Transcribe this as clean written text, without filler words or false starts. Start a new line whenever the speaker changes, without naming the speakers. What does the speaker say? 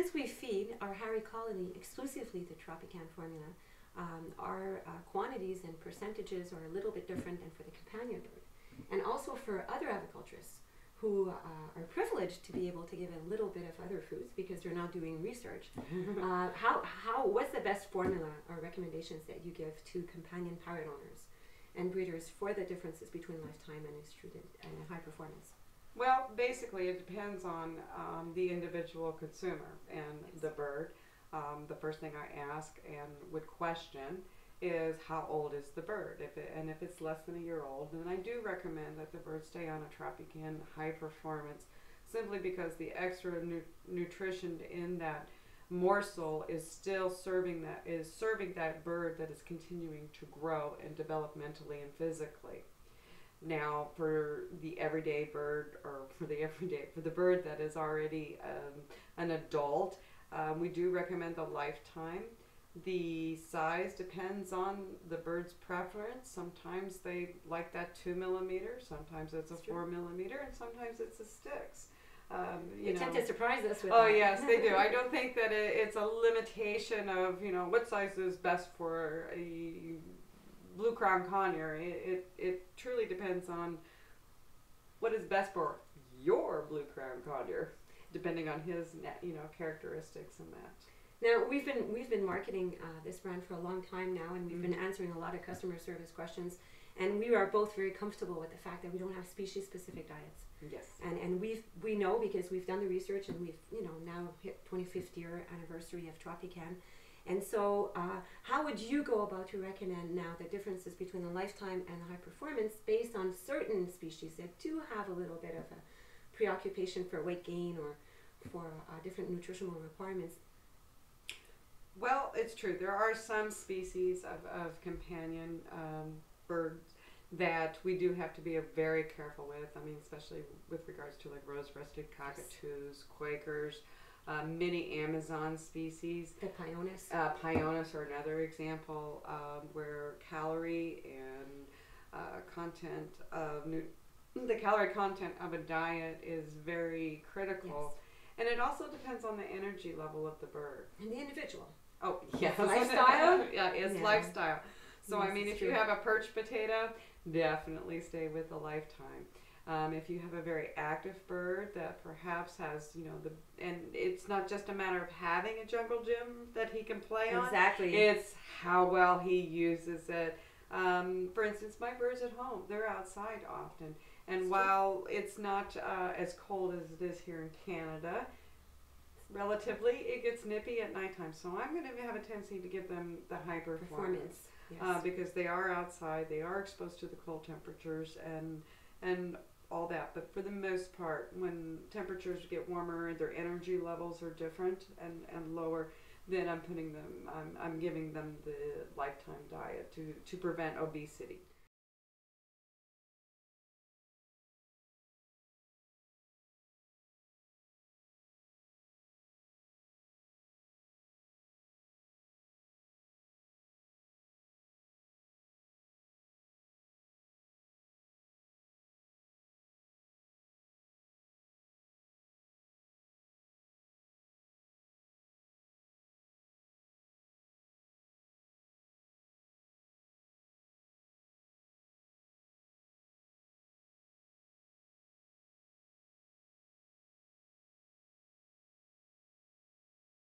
since we feed our Harry colony exclusively the Tropican formula, our quantities and percentages are a little bit different than for the companion bird. And also for other aviculturists who are privileged to be able to give a little bit of other foods because they're not doing research. What's the best formula or recommendations that you give to companion parrot owners and breeders for the differences between lifetime and extruded and high performance?
Well, basically it depends on the individual consumer and the bird. The first thing I ask and would question is how old is the bird? If it's less than a year old, then I do recommend that the bird stay on a Tropican high performance, simply because the extra nutrition in that morsel is still serving that bird that is continuing to grow and developmentally and physically. Now, for the everyday bird, or for the bird that is already an adult, we do recommend the lifetime. The size depends on the bird's preference. Sometimes they like that 2 millimeter, sometimes it's a 4 millimeter, and sometimes it's a sticks.
They tend to surprise us with
that.
that.
Yes, they do. I don't think that it's a limitation of, what size is best for a blue crown conure. It truly depends on what is best for your blue crown conure, depending on his characteristics and that.
Now, we've been marketing this brand for a long time now, and we've been answering a lot of customer service questions, and we are both very comfortable with the fact that we don't have species-specific diets.
Yes.
And we know, because we've done the research, and we've now hit 25th year anniversary of Tropican. And so how would you go about to recommend now the differences between the lifetime and the high performance based on certain species that do have a little bit of a preoccupation for weight gain or for different nutritional requirements?
Well, it's true. There are some species of companion birds that we do have to be very careful with. I mean, especially with regards to like rose-breasted cockatoos, Quakers, many Amazon species.
The Pyonis.
Pyonis are another example where calorie and the calorie content of a diet is very critical.
Yes.
And it also depends on the energy level of the bird.
And the individual.
Oh, yes.
Lifestyle?
Yeah, it's lifestyle. So,
yes,
I mean, if you have a perch potato, definitely stay with the lifetime. If you have a very active bird that perhaps has, and it's not just a matter of having a jungle gym that he can play on.
Exactly.
It's how well he uses it. For instance, my birds at home, they're outside often. And while it's not as cold as it is here in Canada, relatively, it gets nippy at nighttime. So I'm going to have a tendency to give them the high performance.
Yes.
Because they are outside, they are exposed to the cold temperatures and all that. But for the most part, when temperatures get warmer, their energy levels are different and lower, then I'm giving them the lifetime diet to prevent obesity.